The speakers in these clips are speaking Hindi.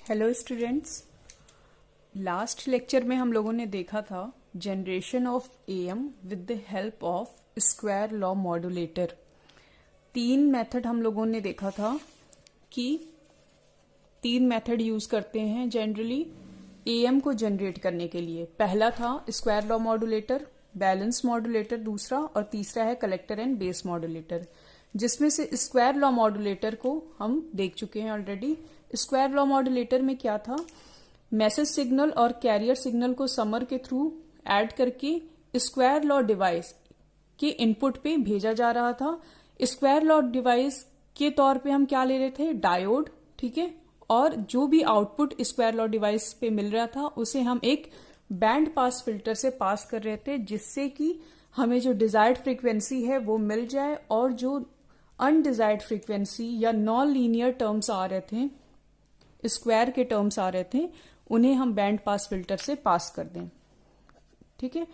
Hello students. लास्ट लेक्चर में हम लोगों ने देखा था generation of am with the help of square law modulator. तीन मेथड हम लोगों ने देखा था कि तीन मेथड यूज करते हैं जनरली एएम को जनरेट करने के लिए। पहला था square law modulator, balance modulator दूसरा, और तीसरा है कलेक्टर एंड बेस मॉड्यूलेटर, जिसमें से स्क्वायर लॉ मॉड्यूलेटर को हम देख चुके हैं ऑलरेडी। स्क्वायर लॉ मॉड्यूलेटर में क्या था, मैसेज सिग्नल और कैरियर सिग्नल को समर के थ्रू ऐड करके स्क्वायर लॉ डिवाइस के इनपुट पे भेजा जा रहा था। स्क्वायर लॉ डिवाइस के तौर पे हम क्या ले रहे थे, डायोड, ठीक है। और जो भी आउटपुट स्क्वायर लॉ डिवाइस पे मिल रहा था उसे हम एक बैंड पास फिल्टर से पास कर रहे थे, जिससे कि हमें जो डिजायर्ड फ्रीक्वेंसी है वो मिल जाए, और जो अनडिजायर्ड फ्रीक्वेंसी या नॉन लीनियर टर्म्स आ रहे थे, स्क्वायर के टर्म्स आ रहे थे, उन्हें हम बैंड पास फिल्टर से पास कर दें, ठीक है।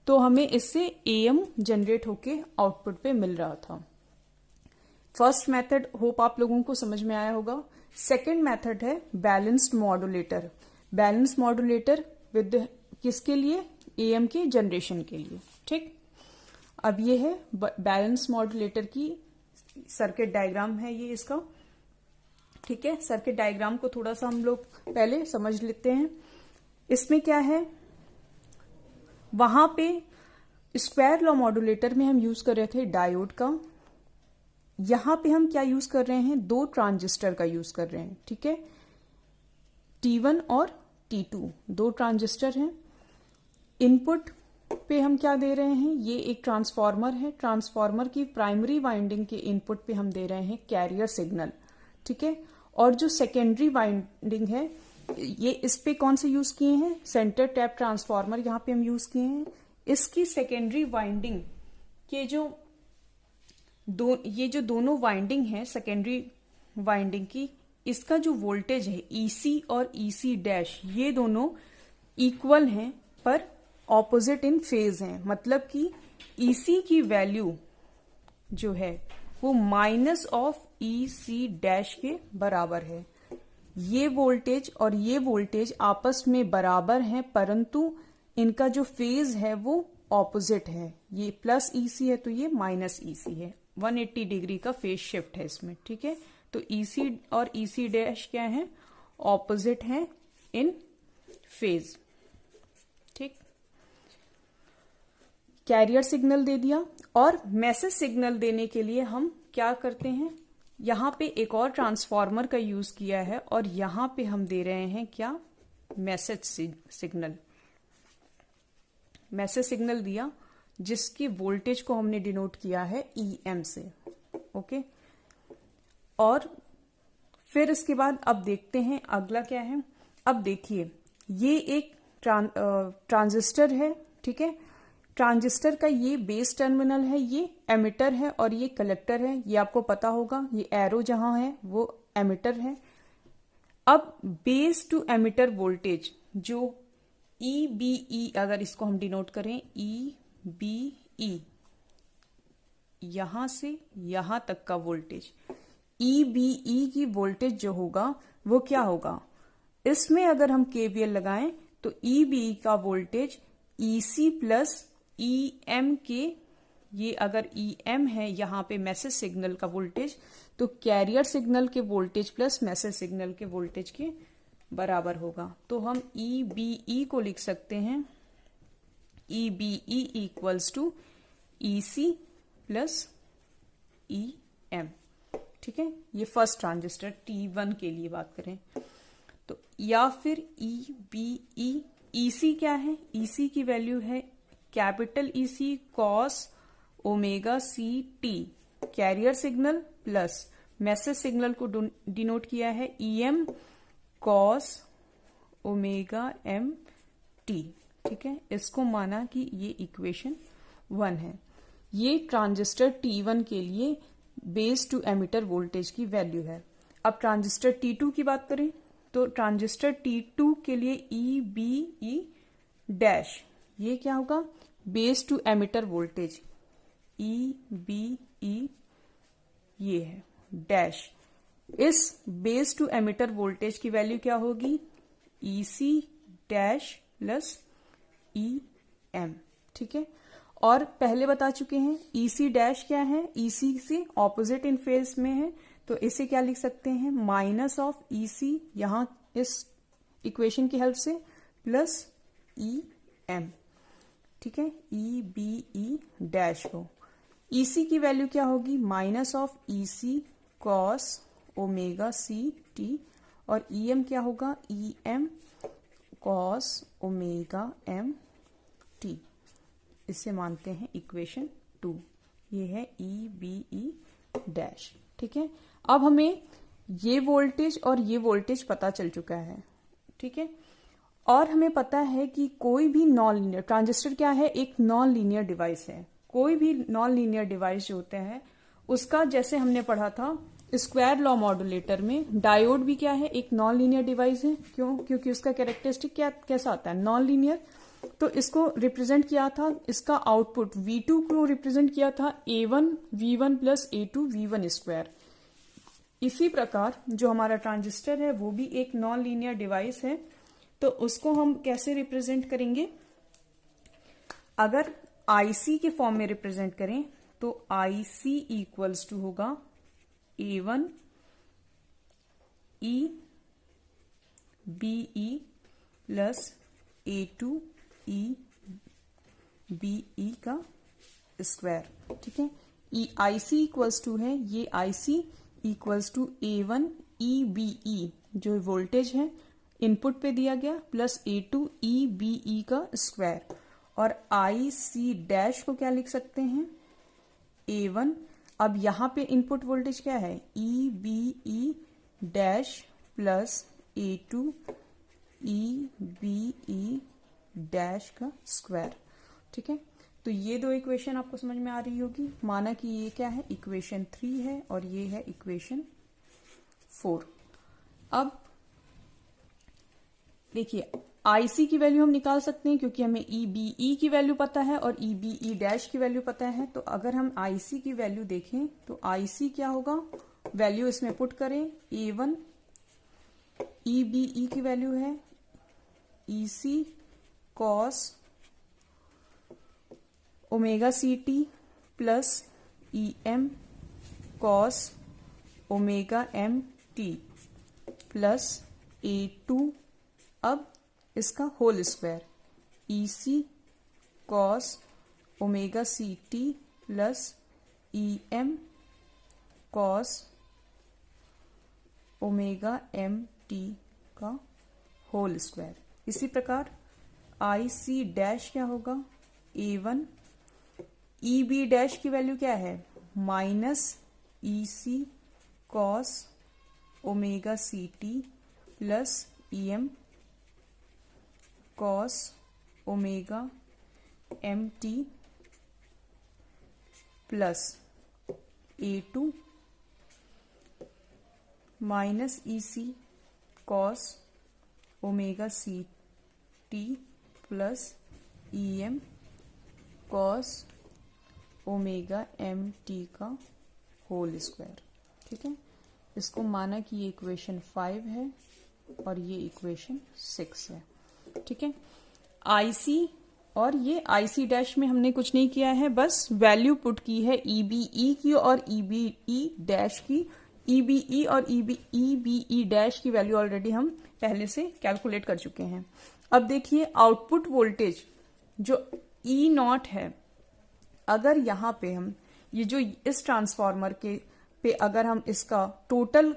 तो हमें इससे एएम जनरेट होके आउटपुट पे मिल रहा था। फर्स्ट मेथड होप आप लोगों को समझ में आया होगा। सेकंड मेथड है balanced modulator. Balanced modulator with किसके लिए, एएम के जनरेशन के लिए, ठीक। अब ये है बैलेंस मॉड्यूलेटर की सर्किट डायग्राम है ये इसका, ठीक है। सर्किट डायग्राम को थोड़ा सा हम लोग पहले समझ लेते हैं। इसमें क्या है, वहां पे स्क्वायर लॉ मॉड्यूलेटर में हम यूज कर रहे थे डायोड का। यहां पे हम क्या यूज कर रहे हैं, दो ट्रांजिस्टर का यूज कर रहे हैं, ठीक है। T1 और T2 दो ट्रांजिस्टर हैं। इनपुट पे हम क्या दे रहे हैं, ये एक ट्रांसफार्मर है। ट्रांसफार्मर की प्राइमरी वाइंडिंग के इनपुट पे हम दे रहे हैं कैरियर सिग्नल, ठीक है। और जो सेकेंडरी वाइंडिंग है, ये इस पे कौन से यूज किए हैं, सेंटर टैप ट्रांसफार्मर यहाँ पे हम यूज किए हैं। इसकी सेकेंडरी वाइंडिंग के ये जो दोनों वाइंडिंग है सेकेंडरी वाइंडिंग की, इसका जो वोल्टेज है ईसी और ईसी डैश, ये दोनों इक्वल हैं पर ऑपोजिट इन फेज हैं। मतलब कि ईसी की वैल्यू जो है वो माइनस ऑफ ईसी डैश के बराबर है। ये वोल्टेज और ये वोल्टेज आपस में बराबर हैं, परंतु इनका जो फेज है वो ऑपोजिट है। ये प्लस ईसी है तो ये माइनस ईसी है। 180 डिग्री का फेज शिफ्ट है इसमें, ठीक है। तो ईसी और ईसी डैश क्या है, ऑपोजिट है इन फेज, ठीक। कैरियर सिग्नल दे दिया, और मैसेज सिग्नल देने के लिए हम क्या करते हैं, यहां पे एक और ट्रांसफार्मर का यूज किया है, और यहां पे हम दे रहे हैं क्या, मैसेज सिग्नल। मैसेज सिग्नल दिया जिसकी वोल्टेज को हमने डिनोट किया है ईएम से, ओके। और फिर इसके बाद अब देखते हैं अगला क्या है। अब देखिए, ये एक ट्रांजिस्टर है, ठीक है। ट्रांजिस्टर का ये बेस टर्मिनल है, ये एमिटर है, और ये कलेक्टर है। ये आपको पता होगा, ये एरो जहां है वो एमिटर है। अब बेस टू एमिटर वोल्टेज जो ईबीई, अगर इसको हम डिनोट करें ईबीई, यहां से यहां तक का वोल्टेज, ईबीई की वोल्टेज जो होगा वो क्या होगा, इसमें अगर हम केवीएल लगाएं तो ईबीई का वोल्टेज ईसी प्लस ईएम के, ये अगर ईएम है यहां पे मैसेज सिग्नल का वोल्टेज, तो कैरियर सिग्नल के वोल्टेज प्लस मैसेज सिग्नल के वोल्टेज के बराबर होगा। तो हम ईबीई को लिख सकते हैं E B E equals to E C plus E M, ठीक है। ये फर्स्ट ट्रांजिस्टर T1 के लिए बात करें तो, या फिर ईबीई, ईसी क्या है, ईसी की वैल्यू है capital EC cos omega C T, carrier signal plus message signal को डिनोट किया है EM cos omega M T, ठीक है। इसको माना कि ये इक्वेशन 1 है। ये ट्रांजिस्टर T1 के लिए बेस टू एमिटर वोल्टेज की वैल्यू है। अब ट्रांजिस्टर T2 की बात करें तो ट्रांजिस्टर T2 के लिए ईबीई डैश, ये क्या होगा, बेस टू एमिटर वोल्टेज ईबीई, ये है डैश इस बेस टू एमिटर वोल्टेज की वैल्यू क्या होगी, EC डैश प्लस EM। ठीक है, और पहले बता चुके हैं EC डैश क्या है, EC से ऑपोजिट इन फेज में है, तो इसे क्या लिख सकते हैं, माइनस ऑफ EC यहां इस इक्वेशन की हेल्प से प्लस EM। ठीक है, EBE डैश को EC की वैल्यू क्या होगी, minus of EC cos omega CT, और EM क्या होगा, EM कॉस ओमेगा MT। इसे मानते हैं इक्वेशन 2। ये है EBE डैश। ठीक है, अब हमें ये वोल्टेज और ये वोल्टेज पता चल चुका है। ठीक है, और हमें पता है कि कोई भी नॉन लीनियर ट्रांजिस्टर क्या है, एक नॉन लीनियर डिवाइस है। कोई भी नॉन लीनियर डिवाइस जो होता है उसका, जैसे हमने पढ़ा था स्क्वायर लॉ मॉड्यूलेटर में, डायोड भी क्या है, एक नॉन लीनियर डिवाइस है। क्यों, क्योंकि उसका कैरेक्टरिस्टिक क्या कैसा आता है, नॉन लीनियर। तो इसको रिप्रेजेंट किया था, इसका आउटपुट V2 को रिप्रेजेंट किया था A1 V1 plus A2 V1 square. इसी प्रकार जो हमारा ट्रांजिस्टर है वो भी एक नॉन लीनियर डिवाइस है, तो उसको हम कैसे रिप्रेजेंट करेंगे, अगर IC के फॉर्म में रिप्रेजेंट करें तो IC इक्वल्स टू होगा A1 EBE plus A2 EBE का स्क्वायर। ठीक है, IC इक्वल्स टू है, ये IC equals to A1 EBE जो वोल्टेज है इनपुट पे दिया गया, प्लस A2 EBE का स्क्वायर, और IC डैश को क्या लिख सकते हैं, A1। अब यहां पे इनपुट वोल्टेज क्या है, EBE dash plus A2 EBE dash का स्क्वायर। ठीक है, तो ये दो इक्वेशन आपको समझ में आ रही होगी। माना कि ये क्या है, इक्वेशन 3 है और ये है इक्वेशन 4। अब देखिए IC की वैल्यू हम निकाल सकते हैं क्योंकि हमें EBE की वैल्यू पता है और EBE डैश की वैल्यू पता है। तो अगर हम IC की वैल्यू देखें तो IC क्या होगा, वैल्यू इसमें पुट करें, A1 EBE की वैल्यू है EC cos omega CT plus EM cos omega MT plus A2, अब इसका whole square EC cos omega CT plus EM cos omega MT का होल स्क्वायर। इसी प्रकार IC डैश क्या होगा, A1 EB डैश की वैल्यू क्या है, minus EC cos omega CT plus EM cos omega MT plus A2 minus EC cos omega CT plus EM cos omega MT का होल स्क्वायर। ठीक है, इसको माना कि ये इक्वेशन 5 है और ये इक्वेशन 6 है। ठीक है, IC और ये IC डैश में हमने कुछ नहीं किया है, बस वैल्यू पुट की है EBE की और EBE डैश की। EBE और EBE डैश की वैल्यू ऑलरेडी हम पहले से कैलकुलेट कर चुके हैं। अब देखिए आउटपुट वोल्टेज जो E0 है, अगर यहां पे हम ये जो इस ट्रांसफार्मर के पे अगर हम इसका टोटल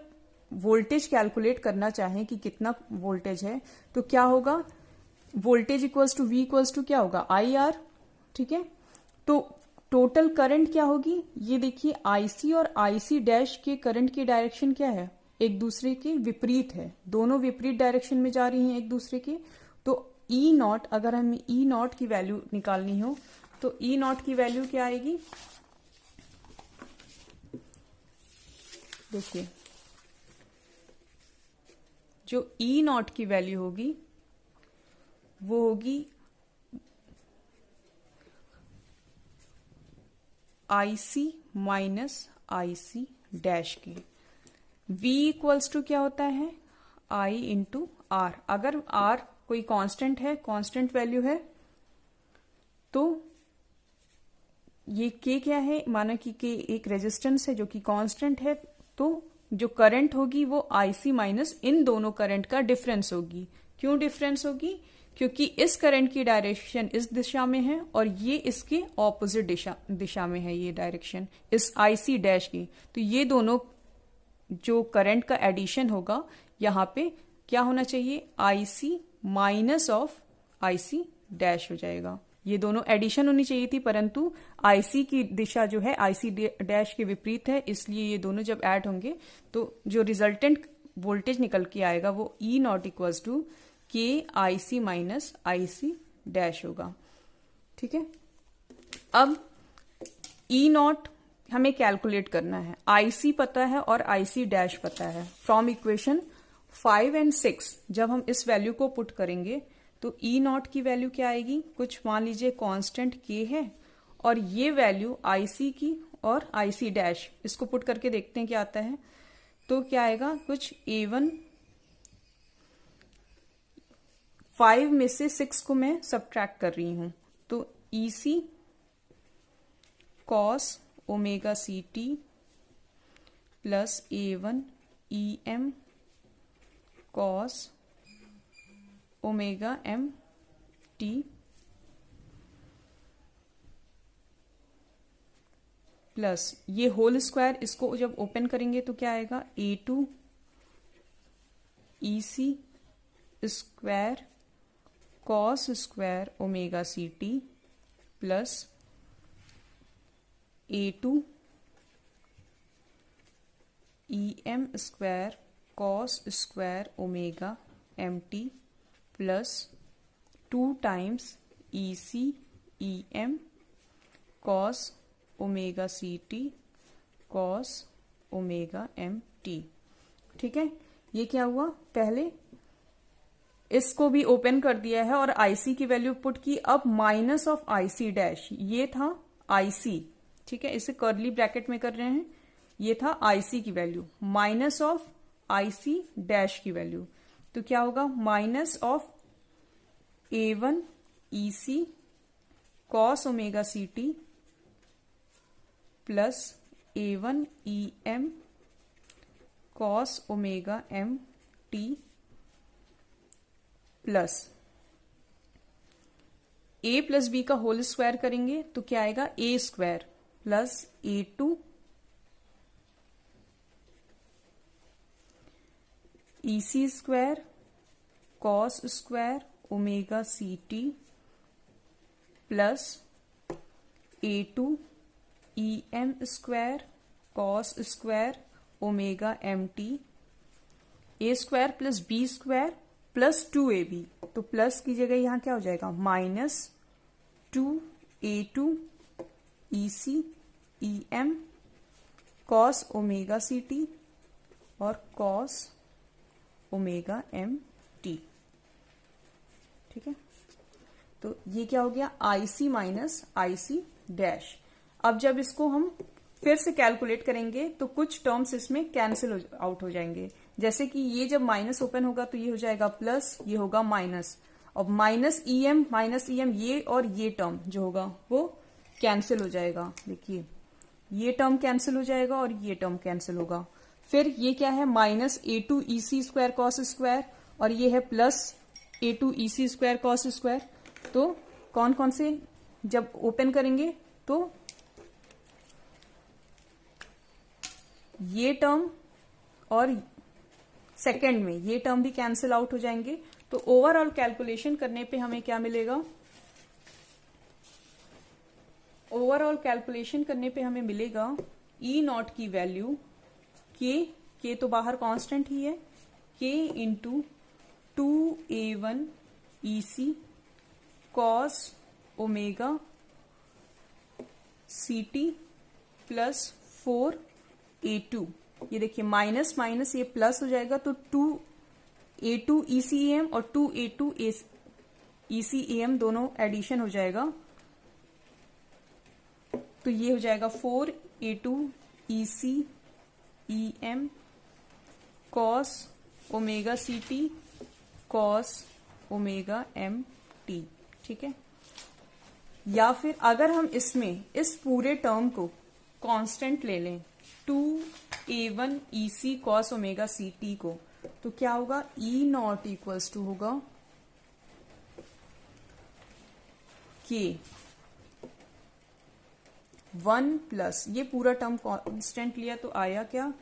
वोल्टेज कैलकुलेट करना चाहें कि कितना वोल्टेज है, तो क्या होगा, voltage equals to V equals to क्या होगा, IR। ठीक है, तो टोटल करंट क्या होगी, ये देखिए IC और IC डैश के करंट की डायरेक्शन क्या है, एक दूसरे के विपरीत है, दोनों विपरीत डायरेक्शन में जा रही हैं एक दूसरे के। तो E0, अगर हमें E0 की वैल्यू निकालनी हो तो E0 की वैल्यू क्या आएगी, देखिए जो E0 की वैल्यू होगी वो होगी IC माइनस IC डैश की। v इक्वल्स टू क्या होता है, I इंटू आर। अगर r कोई कांस्टेंट है, कांस्टेंट वैल्यू है, तो ये k क्या है, माना कि k एक रेजिस्टेंस है जो कि कांस्टेंट है, तो जो करंट होगी वो IC माइनस इन दोनों करंट का डिफरेंस होगी। क्यों डिफरेंस होगी? क्योंकि इस करंट की डायरेक्शन इस दिशा में है और ये इसके ऑपोजिट दिशा में है, ये डायरेक्शन इस IC डैश की। तो ये दोनों जो करंट का एडिशन होगा यहाँ पे क्या होना चाहिए, IC minus of IC dash हो जाएगा। ये दोनों एडिशन होनी चाहिए थी, परंतु IC की दिशा जो है IC डैश के विपरीत है, इसलिए ये दोनों जब ऐड होंगे तो जो रिजल्टेंट वोल्टेज निकल के आएगा वो E naught equals to KIC minus IC dash होगा। ठीक है, अब E नॉट हमें कैलकुलेट करना है, IC पता है और IC डैश पता है। फ्रॉम इक्वेशन 5 एंड 6 जब हम इस वैल्यू को पुट करेंगे तो E नॉट की वैल्यू क्या आएगी, कुछ मान लीजिए कांस्टेंट K है और ये वैल्यू IC की और IC डैश, इसको पुट करके देखते हैं क्या आता है। तो क्या आएगा, कुछ A1, 5 में से 6 को मैं सब्ट्रैक्ट कर रही हूं, तो EC cos omega CT plus A1 EM cos omega MT plus ये होल स्क्वायर, इसको जब ओपन करेंगे तो क्या आएगा, A2 EC square cos square omega CT plus A2 EM square cos square omega MT plus 2 times EC EM cos omega CT cos omega MT। ठीक है, ये क्या हुआ, पहले इसको भी ओपन कर दिया है और IC की वैल्यू पुट की। अब माइनस ऑफ IC डैश, ये था IC, ठीक है, इसे कर्ली ब्रैकेट में कर रहे हैं, ये था IC की value minus of IC dash की वैल्यू, तो क्या होगा, minus of A1 EC cos omega CT plus A1 EM cos omega MT plus A plus B का होल स्क्वायर करेंगे तो क्या आएगा, A square plus A2 EC square cos square omega CT plus A2 EM square cos square omega MT, A square plus B square plus 2AB, तो प्लस की जगह यहां क्या हो जाएगा, minus 2A2 EC EM cos omega CT और cos ओमेगा MT। ठीक है, तो ये क्या हो गया, IC माइनस IC डैश। अब जब इसको हम फिर से कैलकुलेट करेंगे तो कुछ टर्म्स इसमें कैंसिल आउट हो जाएंगे, जैसे कि ये जब माइनस ओपन होगा तो ये हो जाएगा प्लस, ये होगा माइनस, और माइनस EM ये और ये टर्म जो होगा वो कैंसिल हो जाएगा। देखिए ये टर्म कैंसिल हो जाएगा और ये टर्म कैंसिल होगा। फिर ये क्या है, minus A2 EC square cos square और ये है plus A2 EC square cos square. तो कौन कौन से जब ओपन करेंगे तो ये टर्म और सेकंड में ये टर्म भी कैंसिल आउट हो जाएंगे। तो ओवरऑल कैलकुलेशन करने पे हमें क्या मिलेगा, ओवरऑल कैलकुलेशन करने पे हमें मिलेगा E नॉट की वैल्यू K तो बाहर कांस्टेंट ही है, K into 2A1 EC cos omega CT plus 4A2, ये देखिए माइनस माइनस ये प्लस हो जाएगा तो 2A2 ECEM और 2A2 ECEM दोनों एडिशन हो जाएगा, तो ये हो जाएगा 4A2 ECEM cos omega C T cos omega M T. ठीक है, या फिर अगर हम इसमें इस पूरे टर्म को कांस्टेंट ले लें 2a1 EC cos omega C T को, तो क्या होगा, ई नॉट इक्वल्स टू होगा के 1 प्लस, ये पूरा टर्म कांस्टेंट लिया तो आया क्या,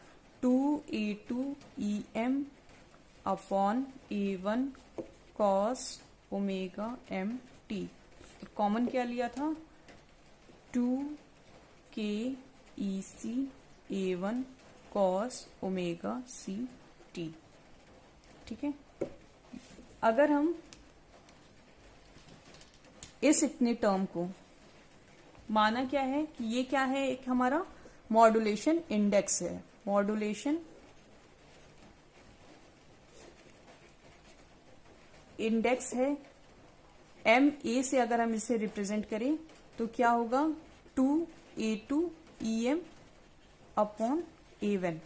2a2 EM upon a1 cos omega M T. Common क्या लिया था, 2k EC a1 cos omega C T. ठीक है, अगर हम इस इतने टर्म को माना क्या है कि ये क्या है, एक हमारा मॉड्यूलेशन इंडेक्स है, मॉड्यूलेशन इंडेक्स है, एम ए से अगर हम इसे रिप्रेजेंट करें तो क्या होगा, 2a2 EM अपॉन a1।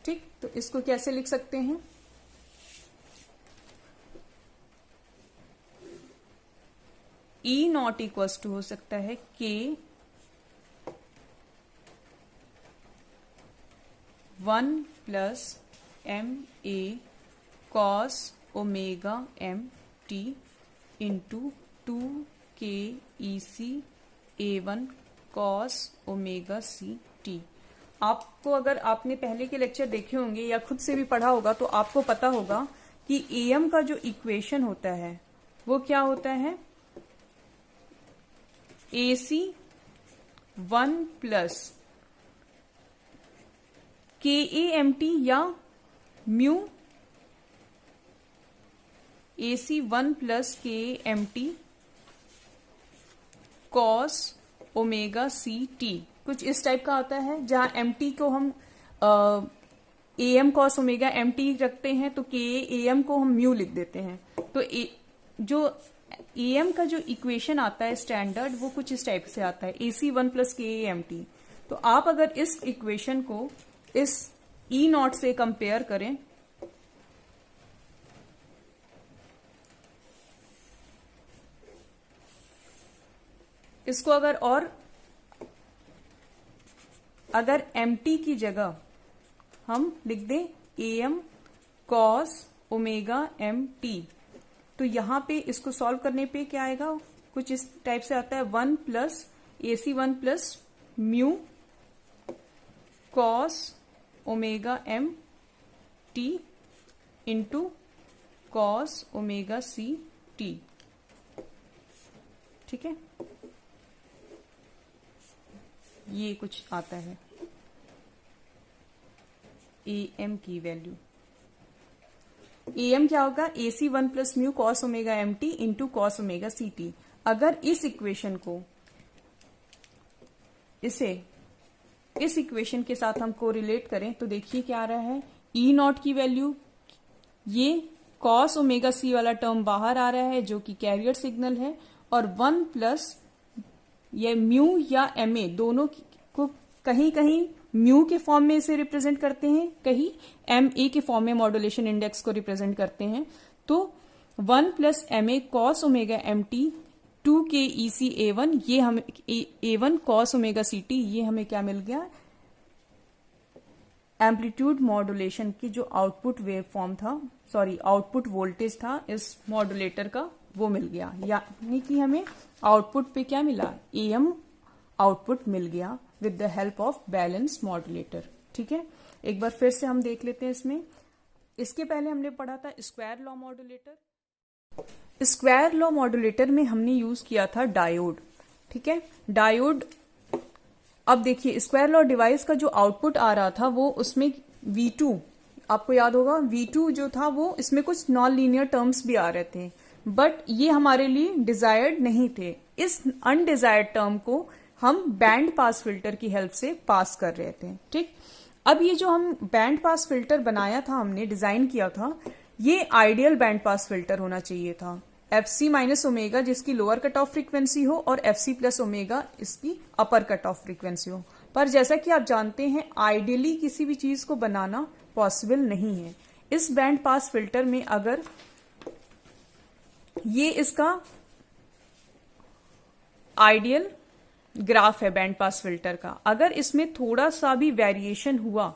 ठीक, तो इसको कैसे लिख सकते हैं, ई नॉट इक्वल्स टू हो सकता है के 1 plus M A cos omega M T into 2k EC a1 cos omega C T. आपको, अगर आपने पहले के लेक्चर देखे होंगे या खुद से भी पढ़ा होगा तो आपको पता होगा कि AM का जो इक्वेशन होता है वो क्या होता है, AC 1 प्लस KAMT या mu AC 1 plus KAMT cos omega C T, कुछ इस टाइप का आता है, जहां MT को हम AM कॉस ओमेगा MT रखते हैं तो KAM को हम म्यू लिख देते हैं। तो जो AM का जो इक्वेशन आता है स्टैंडर्ड, वो कुछ इस टाइप से आता है, AC 1 प्लस KAMT। तो आप अगर इस इक्वेशन को इस E नॉट से कंपेयर करें, इसको अगर MT की जगह हम लिख दें AM कॉस ओमेगा MT, तो यहां पे इसको सॉल्व करने पे क्या आएगा, कुछ इस टाइप से आता है, 1 plus AC 1 plus mu cos omega M T into cos omega C T. ठीक है, ये कुछ आता है AM की वैल्यू। AM क्या होगा, AC 1 plus mu cos omega M T into cos omega C T. अगर इस इक्वेशन को इस इक्वेशन के साथ हम कोरिलेट करें तो देखिए क्या आ रहा है, E नॉट की वैल्यू, ये कॉस ओमेगा सी वाला टर्म बाहर आ रहा है जो कि कैरियर सिग्नल है, और 1 प्लस ये म्यू या MA दोनों को कहीं कहीं म्यू के फॉर्म में इसे रिप्रेजेंट करते हैं, कहीं MA के फॉर्म में मॉड्यूलेशन इंडेक्स को रिप्रेजेंट करते हैं। तो 1 plus MA cos omega MT 2k EC A1, ये हमें A1 कॉस ओमेगा CT, ये हमें क्या मिल गया, एम्पलीट्यूड मॉड्यूलेशन की जो आउटपुट वेव फॉर्म था, सॉरी आउटपुट वोल्टेज था इस मॉड्यूलेटर का, वो मिल गया। यानी कि हमें आउटपुट पे क्या मिला, AM आउटपुट मिल गया with the help of balance modulator. ठीक है, एक बार फिर से हम देख लेते हैं इसमें। इसके पहले हमने पढ़ा था square law modulator. Square law modulator में हमने यूज किया था डायोड। ठीक है, डायोड, अब देखिए स्क्वायर लॉ डिवाइस का जो आउटपुट आ रहा था वो उसमें V2, आपको याद होगा V2 जो था वो, इसमें कुछ नॉन लीनियर टर्म्स भी आ रहे थे, बट ये हमारे लिए डिजायर्ड नहीं थे। इस अनडिजायर्ड टर्म को हम बैंड पास फिल्टर की हेल्प से पास कर रहे थे। ठीक, अब ये जो हम बैंड पास फिल्टर बनाया था, हमने डिजाइन किया था, ये आइडियल बैंड पास फिल्टर होना चाहिए था। FC माइनस ओमेगा जिसकी लोअर कट ऑफ फ्रीक्वेंसी हो और FC प्लस ओमेगा इसकी अपर कट ऑफ फ्रीक्वेंसी हो। पर जैसा कि आप जानते हैं आइडियली किसी भी चीज को बनाना पॉसिबल नहीं है। इस बैंड पास फिल्टर में अगर ये इसका आइडियल ग्राफ है बैंड पास फिल्टर का, अगर इसमें थोड़ा सा भी वेरिएशन हुआ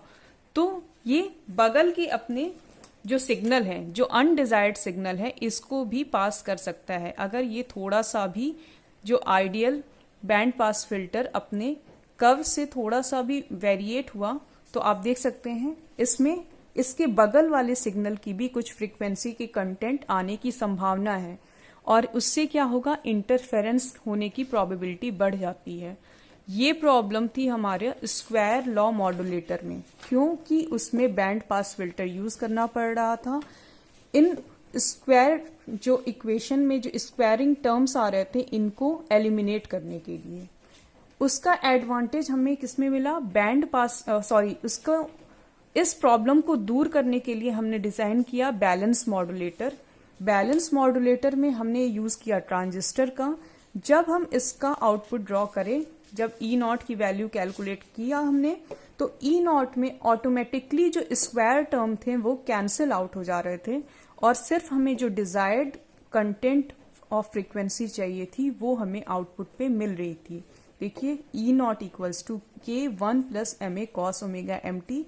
तो ये बगल के अपने जो सिग्नल है, जो अनडिजायर्ड सिग्नल है, इसको भी पास कर सकता है। अगर ये थोड़ा सा भी जो आइडियल बैंड पास फिल्टर अपने कर्व से थोड़ा सा भी वेरिएट हुआ तो आप देख सकते हैं इसमें इसके बगल वाले सिग्नल की भी कुछ फ्रीक्वेंसी के कंटेंट आने की संभावना है और उससे क्या होगा, इंटरफेरेंस होने की प्रोबेबिलिटी बढ़ जाती है। ये प्रॉब्लम थी हमारे स्क्वायर लॉ मॉड्यूलेटर में, क्योंकि उसमें बैंड पास फिल्टर यूज करना पड़ रहा था। इन स्क्वायर जो इक्वेशन में जो स्क्वायरिंग टर्म्स आ रहे थे इनको एलिमिनेट करने के लिए, उसका एडवांटेज हमें किसमें मिला, बैंड पास उसका इस प्रॉब्लम को दूर करने के लिए हमने डिजाइन किया बैलेंस मॉड्यूलेटर। बैलेंस मॉड्यूलेटर में हमने यूज किया ट्रांजिस्टर का। जब हम इसका आउटपुट ड्रॉ करें, जब E0 की वैल्यू कैलकुलेट किया हमने, तो E0 में ऑटोमेटिकली जो स्क्वायर टर्म थे वो कैंसिल आउट हो जा रहे थे और सिर्फ हमें जो डिजायर्ड कंटेंट ऑफ फ्रीक्वेंसी चाहिए थी वो हमें आउटपुट पे मिल रही थी। देखिए E0 equals to K1 plus MA cos omega MT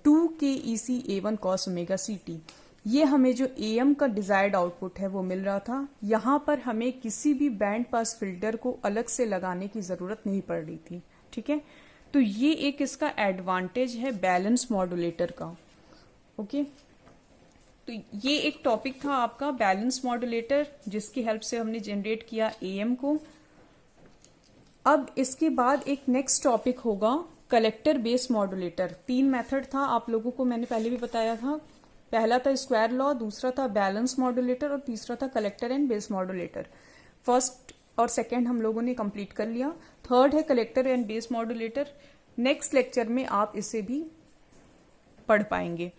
2K EC A1 cos omega CT। ये हमें जो AM का डिजायर्ड आउटपुट है वो मिल रहा था। यहाँ पर हमें किसी भी बैंड पास फिल्टर को अलग से लगाने की जरूरत नहीं पड़ रही थी। ठीक है, तो ये एक इसका एडवांटेज है बैलेंस मॉड्यूलेटर का। ओके, तो ये एक टॉपिक था आपका बैलेंस मॉड्यूलेटर, जिसकी हेल्प से हमने जनरेट किया AM को। अब इसके बाद एक नेक्स्ट टॉपिक होगा कलेक्टर बेस मॉड्यूलेटर। 3 मेथड था, आप लोगों को मैंने पहले भी बताया था। पहला था स्क्वायर लॉ, दूसरा था बैलेंस मॉड्यूलेटर और तीसरा था collector and base modulator. First और सेकंड हम लोगों ने कंप्लीट कर लिया। थर्ड है collector and base modulator. Next lecture में आप इसे भी पढ़ पाएंगे।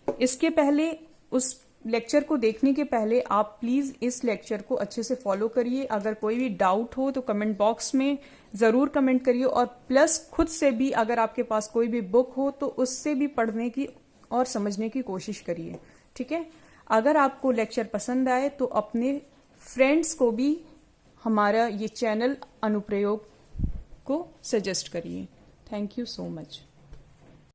इसके पहले, उस लेक्चर को देखने के पहले आप प्लीज इस लेक्चर को अच्छे से फॉलो करिए। अगर कोई भी डाउट हो तो कमेंट बॉक्स में जरूर कमेंट करिए और प्लस खुद से भी अगर आपके पास कोई भी बुक हो तो उससे भी पढ़ने की और समझने की कोशिश करिए। ठीक है, अगर आपको लेक्चर पसंद आए तो अपने फ्रेंड्स को भी हमारा ये चैनल अनुप्रयोग को सजेस्ट करिए। Thank you so much.